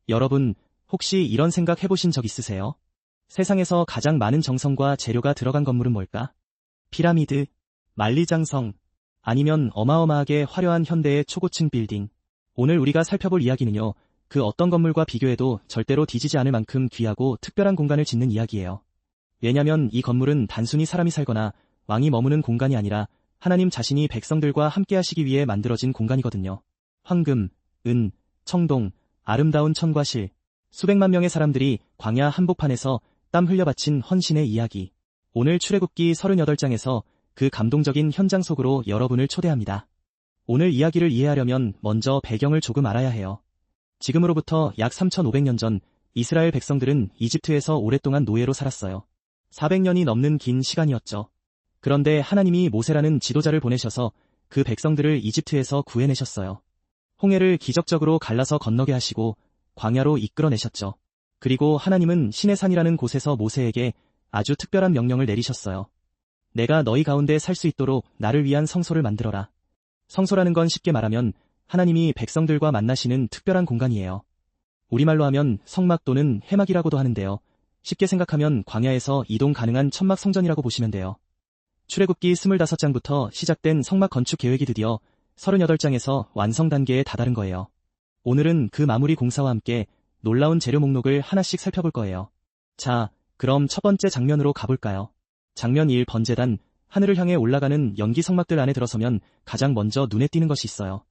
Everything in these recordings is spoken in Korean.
여러분, 혹시 이런 생각 해보신 적 있으세요? 세상에서 가장 많은 정성과 재료가 들어간 건물은 뭘까? 피라미드, 만리장성, 아니면 어마어마하게 화려한 현대의 초고층 빌딩. 오늘 우리가 살펴볼 이야기는요, 그 어떤 건물과 비교해도 절대로 뒤지지 않을 만큼 귀하고 특별한 공간을 짓는 이야기예요. 왜냐면 이 건물은 단순히 사람이 살거나 왕이 머무는 공간이 아니라 하나님 자신이 백성들과 함께 하시기 위해 만들어진 공간이거든요. 황금, 은, 청동, 아름다운 천과 실, 수백만 명의 사람들이 광야 한복판에서 땀 흘려 바친 헌신의 이야기. 오늘 출애굽기 38장에서 그 감동적인 현장 속으로 여러분을 초대합니다. 오늘 이야기를 이해하려면 먼저 배경을 조금 알아야 해요. 지금으로부터 약 3500년 전 이스라엘 백성들은 이집트에서 오랫동안 노예로 살았어요. 400년이 넘는 긴 시간이었죠. 그런데 하나님이 모세라는 지도자를 보내셔서 그 백성들을 이집트에서 구해내셨어요. 홍해를 기적적으로 갈라서 건너게 하시고 광야로 이끌어내셨죠. 그리고 하나님은 시내산이라는 곳에서 모세에게 아주 특별한 명령을 내리셨어요. 내가 너희 가운데 살 수 있도록 나를 위한 성소를 만들어라. 성소라는 건 쉽게 말하면 하나님이 백성들과 만나시는 특별한 공간이에요. 우리말로 하면 성막 또는 해막이라고도 하는데요. 쉽게 생각하면 광야에서 이동 가능한 천막 성전이라고 보시면 돼요. 출애굽기 25장부터 시작된 성막 건축 계획이 드디어 38장에서 완성 단계에 다다른 거예요. 오늘은 그 마무리 공사와 함께 놀라운 재료 목록을 하나씩 살펴볼 거예요. 자, 그럼 첫 번째 장면으로 가볼까요? 장면 1 번제단, 하늘을 향해 올라가는 연기 성막들 안에 들어서면 가장 먼저 눈에 띄는 것이 있어요.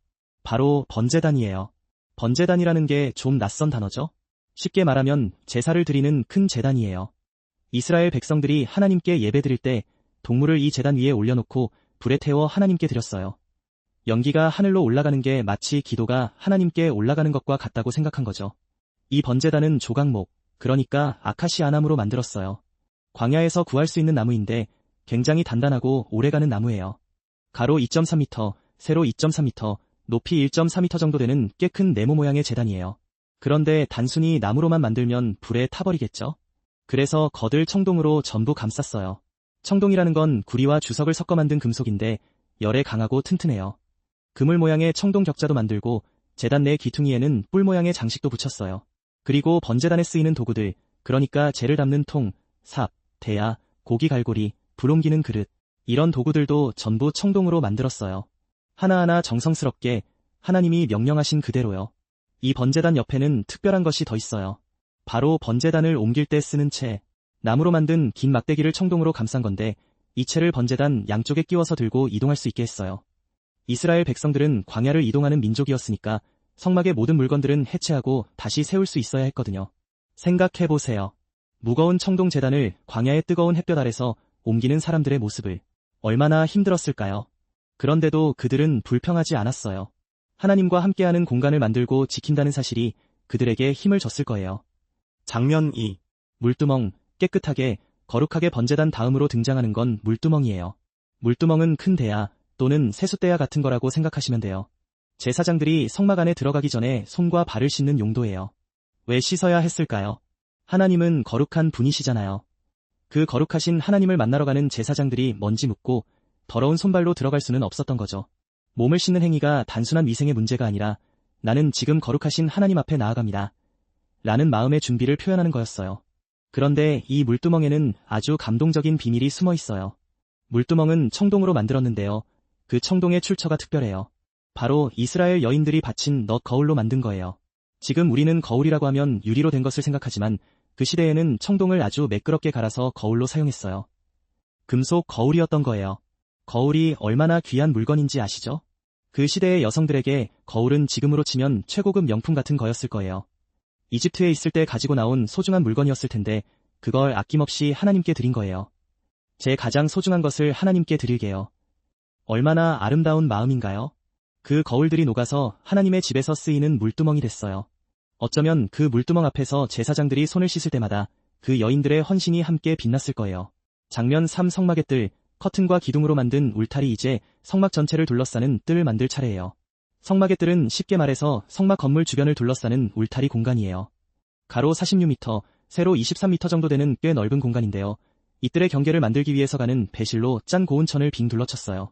바로 번제단이에요. 번제단이라는 게 좀 낯선 단어죠? 쉽게 말하면 제사를 드리는 큰 제단이에요. 이스라엘 백성들이 하나님께 예배드릴 때 동물을 이 제단 위에 올려놓고 불에 태워 하나님께 드렸어요. 연기가 하늘로 올라가는 게 마치 기도가 하나님께 올라가는 것과 같다고 생각한 거죠. 이 번제단은 조각목, 그러니까 아카시아 나무로 만들었어요. 광야에서 구할 수 있는 나무인데 굉장히 단단하고 오래가는 나무예요. 가로 2.3m, 세로 2.3m, 높이 1.4m 정도 되는 꽤 큰 네모 모양의 제단이에요. 그런데 단순히 나무로만 만들면 불에 타버리겠죠? 그래서 거들 청동으로 전부 감쌌어요. 청동이라는 건 구리와 주석을 섞어 만든 금속인데 열에 강하고 튼튼해요. 그물 모양의 청동 격자도 만들고 제단 내 귀퉁이에는 뿔 모양의 장식도 붙였어요. 그리고 번제단에 쓰이는 도구들, 그러니까 재를 담는 통, 삽, 대야, 고기 갈고리, 불 옮기는 그릇, 이런 도구들도 전부 청동으로 만들었어요. 하나하나 정성스럽게 하나님이 명령하신 그대로요. 이 번제단 옆에는 특별한 것이 더 있어요. 바로 번제단을 옮길 때 쓰는 채, 나무로 만든 긴 막대기를 청동으로 감싼 건데 이 채를 번제단 양쪽에 끼워서 들고 이동할 수 있게 했어요. 이스라엘 백성들은 광야를 이동하는 민족이었으니까 성막의 모든 물건들은 해체하고 다시 세울 수 있어야 했거든요. 생각해보세요. 무거운 청동 제단을 광야의 뜨거운 햇볕 아래서 옮기는 사람들의 모습을 얼마나 힘들었을까요? 그런데도 그들은 불평하지 않았어요. 하나님과 함께하는 공간을 만들고 지킨다는 사실이 그들에게 힘을 줬을 거예요. 장면 2. 물두멍, 깨끗하게, 거룩하게 번제단 다음으로 등장하는 건 물두멍이에요. 물두멍은 큰 대야 또는 세숫대야 같은 거라고 생각하시면 돼요. 제사장들이 성막 안에 들어가기 전에 손과 발을 씻는 용도예요. 왜 씻어야 했을까요? 하나님은 거룩한 분이시잖아요. 그 거룩하신 하나님을 만나러 가는 제사장들이 먼지 묻고 더러운 손발로 들어갈 수는 없었던 거죠. 몸을 씻는 행위가 단순한 위생의 문제가 아니라 나는 지금 거룩하신 하나님 앞에 나아갑니다. 라는 마음의 준비를 표현하는 거였어요. 그런데 이 물두멍에는 아주 감동적인 비밀이 숨어 있어요. 물두멍은 청동으로 만들었는데요. 그 청동의 출처가 특별해요. 바로 이스라엘 여인들이 바친 넛 거울로 만든 거예요. 지금 우리는 거울이라고 하면 유리로 된 것을 생각하지만 그 시대에는 청동을 아주 매끄럽게 갈아서 거울로 사용했어요. 금속 거울이었던 거예요. 거울이 얼마나 귀한 물건인지 아시죠? 그 시대의 여성들에게 거울은 지금으로 치면 최고급 명품 같은 거였을 거예요. 이집트에 있을 때 가지고 나온 소중한 물건이었을 텐데 그걸 아낌없이 하나님께 드린 거예요. 제 가장 소중한 것을 하나님께 드릴게요. 얼마나 아름다운 마음인가요? 그 거울들이 녹아서 하나님의 집에서 쓰이는 물두멍이 됐어요. 어쩌면 그 물두멍 앞에서 제사장들이 손을 씻을 때마다 그 여인들의 헌신이 함께 빛났을 거예요. 장면 3 성막의 뜰, 커튼과 기둥으로 만든 울타리. 이제 성막 전체를 둘러싸는 뜰을 만들 차례예요. 성막의 뜰은 쉽게 말해서 성막 건물 주변을 둘러싸는 울타리 공간이에요. 가로 46m, 세로 23m 정도 되는 꽤 넓은 공간인데요. 이 뜰의 경계를 만들기 위해서 가는 배실로 짠 고운 천을 빙 둘러쳤어요.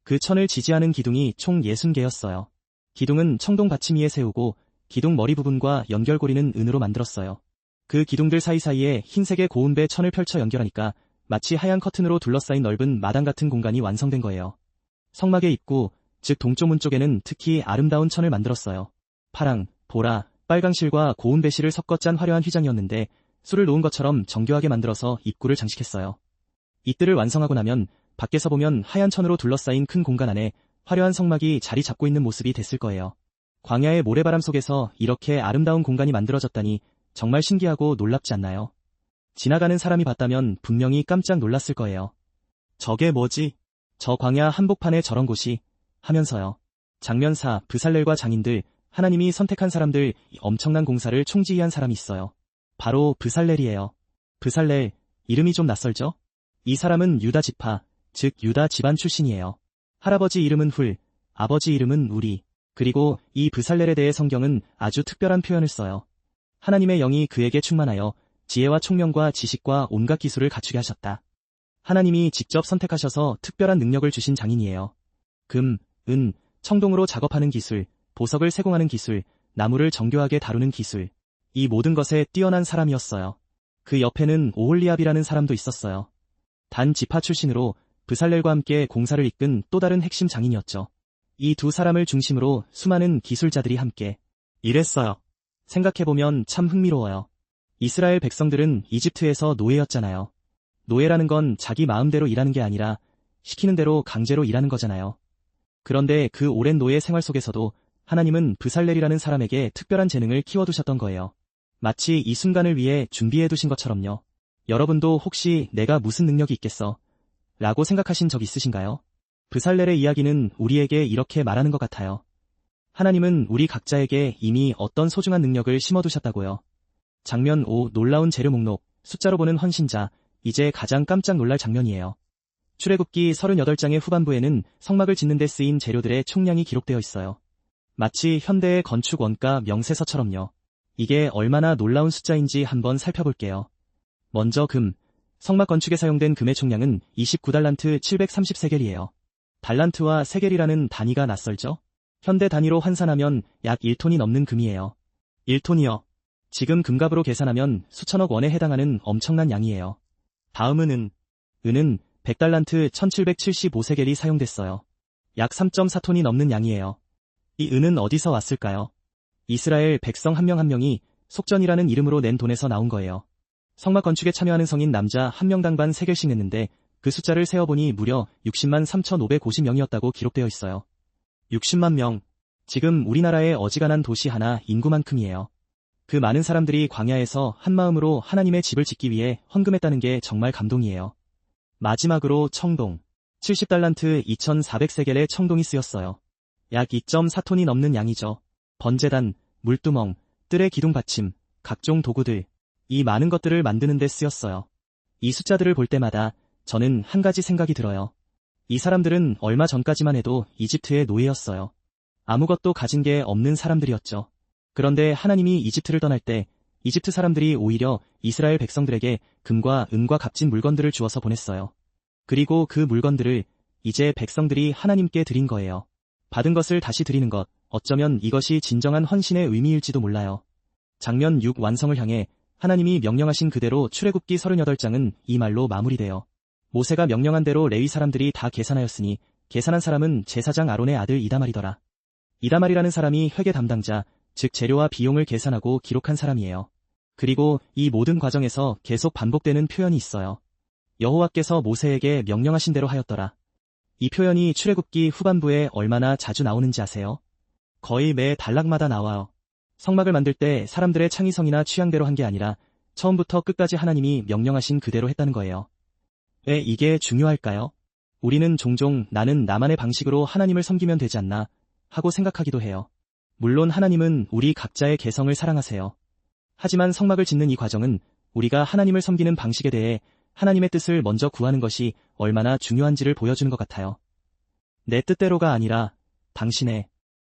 그 천을 지지하는 기둥이 총 60개였어요. 기둥은 청동 받침 위에 세우고 기둥 머리 부분과 연결고리는 은으로 만들었어요. 그 기둥들 사이사이에 흰색의 고운배 천을 펼쳐 연결하니까 마치 하얀 커튼으로 둘러싸인 넓은 마당 같은 공간이 완성된 거예요. 성막의 입구, 즉 동쪽 문 쪽에는 특히 아름다운 천을 만들었어요. 파랑, 보라, 빨강 실과 고운 배실을 섞어 짠 화려한 휘장이었는데 술을 놓은 것처럼 정교하게 만들어서 입구를 장식했어요. 이뜰을 완성하고 나면 밖에서 보면 하얀 천으로 둘러싸인 큰 공간 안에 화려한 성막이 자리 잡고 있는 모습이 됐을 거예요. 광야의 모래바람 속에서 이렇게 아름다운 공간이 만들어졌다니 정말 신기하고 놀랍지 않나요? 지나가는 사람이 봤다면 분명히 깜짝 놀랐을 거예요. 저게 뭐지? 저 광야 한복판에 저런 곳이? 하면서요. 장면사, 브살렐과 장인들, 하나님이 선택한 사람들, 이 엄청난 공사를 총지휘한 사람이 있어요. 바로 브살렐이에요. 브살렐, 이름이 좀 낯설죠? 이 사람은 유다 지파, 즉 유다 집안 출신이에요. 할아버지 이름은 훌, 아버지 이름은 우리. 그리고 이 브살렐에 대해 성경은 아주 특별한 표현을 써요. 하나님의 영이 그에게 충만하여 지혜와 총명과 지식과 온갖 기술을 갖추게 하셨다. 하나님이 직접 선택하셔서 특별한 능력을 주신 장인이에요. 금, 은, 청동으로 작업하는 기술, 보석을 세공하는 기술, 나무를 정교하게 다루는 기술. 이 모든 것에 뛰어난 사람이었어요. 그 옆에는 오홀리압이라는 사람도 있었어요. 단 지파 출신으로 브살렐과 함께 공사를 이끈 또 다른 핵심 장인이었죠. 이 두 사람을 중심으로 수많은 기술자들이 함께 일했어요. 생각해보면 참 흥미로워요. 이스라엘 백성들은 이집트에서 노예였잖아요. 노예라는 건 자기 마음대로 일하는 게 아니라 시키는 대로 강제로 일하는 거잖아요. 그런데 그 오랜 노예 생활 속에서도 하나님은 브살렐이라는 사람에게 특별한 재능을 키워두셨던 거예요. 마치 이 순간을 위해 준비해두신 것처럼요. 여러분도 혹시 내가 무슨 능력이 있겠어? 라고 생각하신 적 있으신가요? 브살렐의 이야기는 우리에게 이렇게 말하는 것 같아요. 하나님은 우리 각자에게 이미 어떤 소중한 능력을 심어두셨다고요. 장면 5 놀라운 재료 목록, 숫자로 보는 헌신자, 이제 가장 깜짝 놀랄 장면이에요. 출애굽기 38장의 후반부에는 성막을 짓는 데 쓰인 재료들의 총량이 기록되어 있어요. 마치 현대의 건축 원가 명세서처럼요. 이게 얼마나 놀라운 숫자인지 한번 살펴볼게요. 먼저 금, 성막 건축에 사용된 금의 총량은 29달란트 730세겔이에요. 달란트와 세겔이라는 단위가 낯설죠? 현대 단위로 환산하면 약 1톤이 넘는 금이에요. 1톤이요. 지금 금값으로 계산하면 수천억 원에 해당하는 엄청난 양이에요. 다음은 은은 100달란트 1775세겔이 사용됐어요. 약 3.4톤이 넘는 양이에요. 이 은은 어디서 왔을까요? 이스라엘 백성 한 명 한 명이 속전이라는 이름으로 낸 돈에서 나온 거예요. 성막 건축에 참여하는 성인 남자 한 명당 반 세겔씩 냈는데 그 숫자를 세어보니 무려 60만 3,550명이었다고 기록되어 있어요. 60만 명. 지금 우리나라의 어지간한 도시 하나 인구만큼이에요. 그 많은 사람들이 광야에서 한마음으로 하나님의 집을 짓기 위해 헌금했다는 게 정말 감동이에요. 마지막으로 청동. 70달란트 2,400세겔의 청동이 쓰였어요. 약 2.4톤이 넘는 양이죠. 번제단, 물두멍, 뜰의 기둥 받침, 각종 도구들. 이 많은 것들을 만드는 데 쓰였어요. 이 숫자들을 볼 때마다 저는 한 가지 생각이 들어요. 이 사람들은 얼마 전까지만 해도 이집트의 노예였어요. 아무것도 가진 게 없는 사람들이었죠. 그런데 하나님이 이집트를 떠날 때 이집트 사람들이 오히려 이스라엘 백성들에게 금과 은과 값진 물건들을 주어서 보냈어요. 그리고 그 물건들을 이제 백성들이 하나님께 드린 거예요. 받은 것을 다시 드리는 것, 어쩌면 이것이 진정한 헌신의 의미일지도 몰라요. 장면 6 완성을 향해 하나님이 명령하신 그대로 출애굽기 38장은 이 말로 마무리돼요. 모세가 명령한 대로 레위 사람들이 다 계산하였으니 계산한 사람은 제사장 아론의 아들 이다말이더라. 이다말이라는 사람이 회계 담당자, 즉 재료와 비용을 계산하고 기록한 사람이에요. 그리고 이 모든 과정에서 계속 반복되는 표현이 있어요. 여호와께서 모세에게 명령하신 대로 하였더라. 이 표현이 출애굽기 후반부에 얼마나 자주 나오는지 아세요? 거의 매 단락마다 나와요. 성막을 만들 때 사람들의 창의성이나 취향대로 한 게 아니라 처음부터 끝까지 하나님이 명령하신 그대로 했다는 거예요. 왜 이게 중요할까요? 우리는 종종 나는 나만의 방식으로 하나님을 섬기면 되지 않나 하고 생각하기도 해요. 물론 하나님은 우리 각자의 개성을 사랑하세요. 하지만 성막을 짓는 이 과정은 우리가 하나님을 섬기는 방식에 대해 하나님의 뜻을 먼저 구하는 것이 얼마나 중요한지를 보여주는 것 같아요. 내 뜻대로가 아니라 당신의